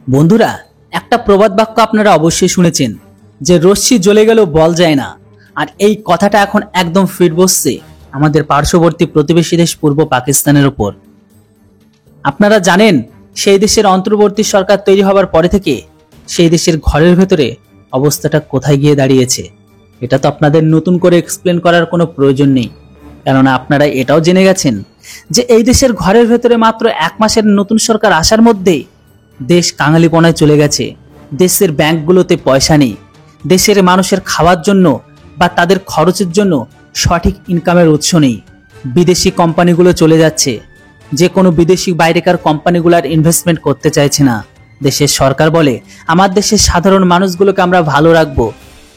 বন্ধুরা, একটা প্রবাদ বাক্য আপনারা অবশ্যই শুনেছেন যে রশ্মি জ্বলে গেল বল যায় না। আর এই কথাটা এখন একদম ফিট বসছে আমাদের পার্শ্ববর্তী প্রতিবেশী দেশ পূর্ব পাকিস্তানের উপর। আপনারা জানেন সেই দেশের অন্তর্বর্তী সরকার তৈরি হবার পরে থেকে সেই দেশের ঘরের ভেতরে অবস্থাটা কোথায় গিয়ে দাঁড়িয়েছে। এটা তো আপনাদের নতুন করে এক্সপ্লেন করার কোনো প্রয়োজন নেই, কেননা আপনারা এটাও জেনে গেছেন যে এই দেশের ঘরের ভেতরে মাত্র 1 মাসের নতুন সরকার আসার মধ্যেই দেশ কাঙালিপনায় চলে গেছে। দেশের ব্যাংকগুলোতে পয়সা নেই, দেশের মানুষের খাওয়ার জন্য বা তাদের খরচের জন্য সঠিক ইনকামের উৎস নেই। বিদেশি কোম্পানিগুলো চলে যাচ্ছে, যে কোনো বিদেশি বাইরেকার কোম্পানিগুলোর ইনভেস্টমেন্ট করতে চাইছে না। দেশের সরকার বলে আমার দেশের সাধারণ মানুষগুলোকে আমরা ভালো রাখবো,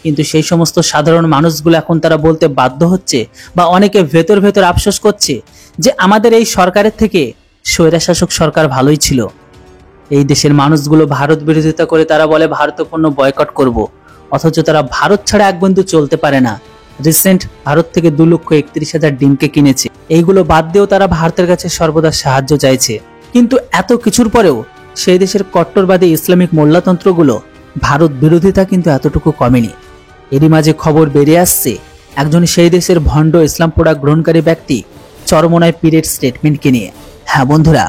কিন্তু সেই সমস্ত সাধারণ মানুষগুলো এখন তারা বলতে বাধ্য হচ্ছে বা অনেকে ভেতর ভেতর আফসোস করছে যে আমাদের এই সরকারের থেকে স্বৈরশাসক সরকার ভালোই ছিল। এই দেশের মানুষগুলো ভারত বিরোধিতা করে তারা বলে ভারতীয় পণ্য বয়কট করব, অথচ তারা ভারত ছাড়া এক বিন্দু চলতে পারে না। রিসেন্ট ভারত থেকে 2,31,000 ডিমকে কিনেছে। এইগুলো বাদ দিয়েও তারা ভারতের কাছে সর্বদা সাহায্য চাইছে। কিন্তু এত কিছুর পরেও সেই দেশের কট্টরবাদী ইসলামিক মোল্লাতন্ত্রগুলো ভারত বিরোধিতা কিন্তু এতটুকু কমেনি। এরই মাঝে খবর বেরিয়ে আসছে একজন সেই দেশের ভণ্ড ইসলাম প্রোডাক্ট গ্রহণকারী ব্যক্তি চরমোনাই পীরের স্টেটমেন্টকে নিয়ে। হ্যাঁ বন্ধুরা,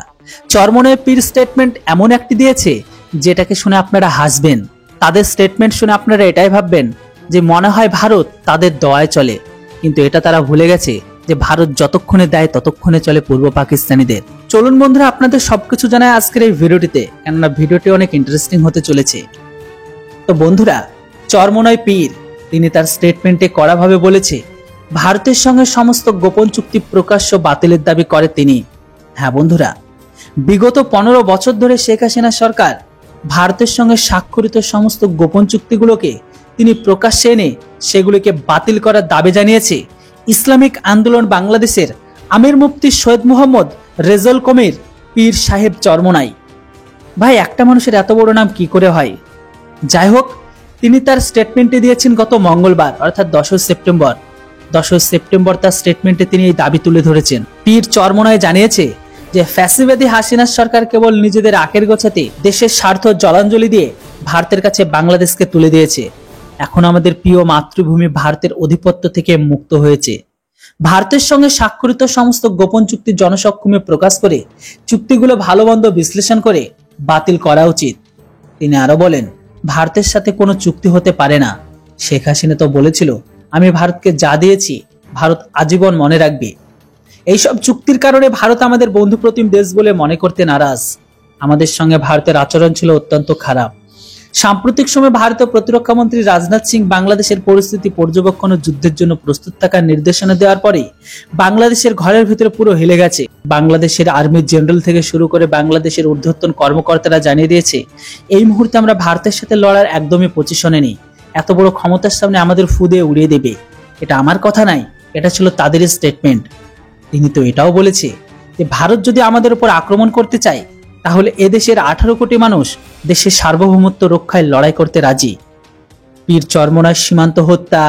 চরমোনাই পীর স্টেটমেন্ট এমন একটি দিয়েছে যেটাকে শুনে আপনারা হাসবেন। তাদের স্টেটমেন্ট শুনে আপনারা এটাই ভাববেন যে মনে হয় ভারত তাদের দয়ায় চলে, কিন্তু এটা তারা ভুলে গেছে যে ভারত যতক্ষণে দেয় ততক্ষণে চলে পূর্ব পাকিস্তানিদের। চলুন বন্ধুরা, আপনাদের সবকিছু জানায় আজকের এই ভিডিওটিতে, কেননা ভিডিওটি অনেক ইন্টারেস্টিং হতে চলেছে। তো বন্ধুরা, চরমোনাই পীর তিনি তার স্টেটমেন্টে কড়াভাবে বলেছে ভারতের সঙ্গে সমস্ত গোপন চুক্তি প্রকাশ্য বাতিলের দাবি করে তিনি। হ্যাঁ বন্ধুরা, বিগত 15 বছর ধরে শেখ হাসিনা সরকার ভারতের সঙ্গে স্বাক্ষরিত সমস্ত গোপন চুক্তিগুলোকে তিনি প্রকাশ্যে এনে সেগুলিকে বাতিল করার দাবি জানিয়েছে ইসলামিক আন্দোলন বাংলাদেশের আমির মুফতি সৈয়দ মোহাম্মদ রেজাউল কবির পীর সাহেব চরমোনাই। ভাই, একটা মানুষের এত বড় নাম কি করে হয়? যাই হোক, তিনি তার স্টেটমেন্টে দিয়েছেন গত মঙ্গলবার অর্থাৎ 10 সেপ্টেম্বর তার স্টেটমেন্টে তিনি এই দাবি তুলে ধরেছেন। পীর চরমোনাই জানিয়েছে যে ফ্যাসিবাদী হাসিনা সরকার কেবল নিজেদের আখের গোছাতে দেশের স্বার্থ জলাঞ্জলি দিয়ে ভারতের কাছে বাংলাদেশকে তুলে দিয়েছে। এখন আমাদের প্রিয় মাতৃভূমি ভারতের আধিপত্য থেকে মুক্ত হয়েছে। ভারতের সঙ্গে স্বাক্ষরিত সমস্ত গোপন চুক্তি জনসক্ষমে প্রকাশ করে চুক্তিগুলো ভালো মন্দ বিশ্লেষণ করে বাতিল করা উচিত। তিনি আরো বলেন ভারতের সাথে কোনো চুক্তি হতে পারে না। শেখ হাসিনা তো বলেছিল আমি ভারতকে যা দিয়েছি ভারত আজীবন মনে রাখবে। এইসব চুক্তির কারণে ভারত আমাদের বন্ধুপ্রতিম দেশ বলে মনে করতে নারাজ। আমাদের সঙ্গে ভারতের আচরণ ছিল অত্যন্ত খারাপ। সাম্প্রতিক সময়ে ভারতীয় প্রতিরক্ষা মন্ত্রী রাজনাথ সিং বাংলাদেশের পরিস্থিতি পর্যবেক্ষণ ও যুদ্ধের জন্য প্রস্তুত থাকার নির্দেশনা দেওয়ার পরে বাংলাদেশের ঘরের ভিতরে পুরো হিলে গেছে। বাংলাদেশের আর্মি জেনারেল থেকে শুরু করে বাংলাদেশের ঊর্ধ্বতন কর্মকর্তারা জানিয়ে দিয়েছে এই মুহূর্তে আমরা ভারতের সাথে লড়ার একদমই পজিশনে নেই। এত বড় ক্ষমতার সামনে আমাদের ফু দিয়ে উড়িয়ে দেবে। এটা আমার কথা নাই, এটা ছিল তাদের স্টেটমেন্ট। তিনি তো এটাও বলেছে যে ভারত যদি আমাদের উপর আক্রমণ করতে চায় তাহলে এদেশের 18 কোটি মানুষ দেশের সার্বভৌমত্ব রক্ষায় লড়াই করতে রাজি। পীর চরমোনাই সীমান্ত হত্যা,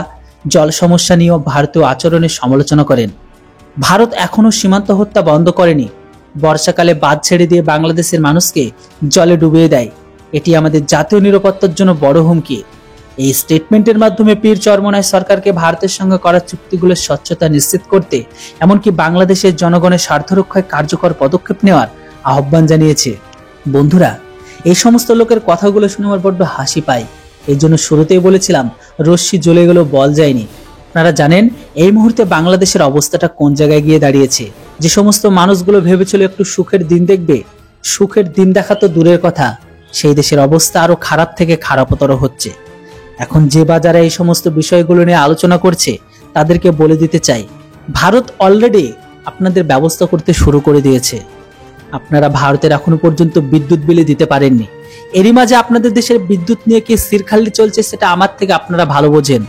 জল সমস্যা নিয়েও ভারতীয় আচরণের সমালোচনা করেন। ভারত এখনো সীমান্ত হত্যা বন্ধ করেনি। বর্ষাকালে বাঁধ ছেড়ে দিয়ে বাংলাদেশের মানুষকে জলে ডুবিয়ে দেয়। এটি আমাদের জাতীয় নিরাপত্তার জন্য বড় হুমকি। এই স্টেটমেন্টের মাধ্যমে পীর চরমোনাই সরকারকে ভারতের সঙ্গে করা চুক্তিগুলোর স্বচ্ছতা নিশ্চিত করতে এমনকি বাংলাদেশের জনগণের স্বার্থ রক্ষায় কার্যকর পদক্ষেপ নেওয়ার আহ্বান জানিয়েছে। বন্ধুরা, এই সমস্ত লোকের কথাগুলো শুনে আমার বড্ড হাসি পায়। এই জন্য শুরুতেই বলেছিলাম রশ্মি জ্বলে গেল বল যায়নি। আপনারা জানেন এই মুহূর্তে বাংলাদেশের অবস্থাটা কোন জায়গায় গিয়ে দাঁড়িয়েছে। যে সমস্ত মানুষগুলো ভেবেছিল একটু সুখের দিন দেখবে, সুখের দিন দেখা তো দূরের কথা, সেই দেশের অবস্থা আরো খারাপ থেকে খারাপতর হচ্ছে। এখন যে বাজারে এই সমস্ত বিষয়গুলো নিয়ে আলোচনা করছে তাদেরকে বলে দিতে চাই ভারত অলরেডি আপনাদের ব্যবস্থা করতে শুরু করে দিয়েছে। আপনারা ভারতের এখনো পর্যন্ত বিদ্যুৎ বিলে দিতে পারেননি। এরই মাঝে আপনাদের দেশের বিদ্যুৎ নিয়ে কি সিরখাল্লি চলছে সেটা আমার থেকে আপনারা ভালো বোঝেন।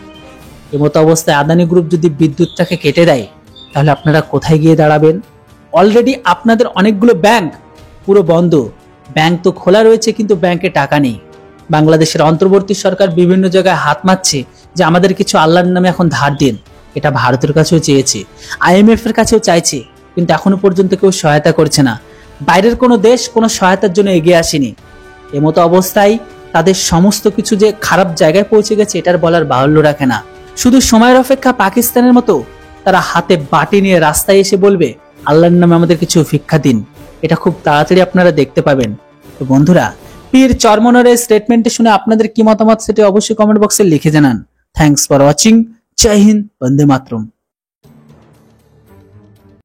এমতো অবস্থায় আদানি গ্রুপ যদি বিদ্যুৎটাকে কেটে দেয় তাহলে আপনারা কোথায় গিয়ে দাঁড়াবেন? অলরেডি আপনাদের অনেকগুলো ব্যাংক পুরো বন্ধ। ব্যাংক তো খোলা রয়েছে কিন্তু ব্যাংকে টাকা নেই। বাংলাদেশের অন্তর্বর্তী সরকার বিভিন্ন জায়গায় হাত মারছে যে আমাদের কিছু আল্লাহর নামে এখন ধার দিন। এটা ভারতের কাছেও চেয়েছে, IMF এর কাছেও চাইছে, কিন্তু এখনো পর্যন্ত কেউ সহায়তা করছে না। বাইরের কোনো দেশ কোনো সহায়তার জন্য এগিয়ে আসেনি। এমতো অবস্থায় তাদের সমস্ত কিছু যে খারাপ জায়গায় পৌঁছে গেছে এটার বলার বাহুল্য রাখে না। শুধু সময়ের অপেক্ষা পাকিস্তানের মতো তারা হাতে বাটি নিয়ে রাস্তায় এসে বলবে আল্লাহর নামে আমাদের কিছু ভিক্ষা দিন, এটা খুব তাড়াতাড়ি আপনারা দেখতে পাবেন। তো বন্ধুরা, পীর চরমনারের স্টেটমেন্টে শুনে আপনাদের কি মতামত সেটা অবশ্যই কমেন্ট বক্সে লিখে জানান। Thanks for watching. Jai Hind, Vande Mataram.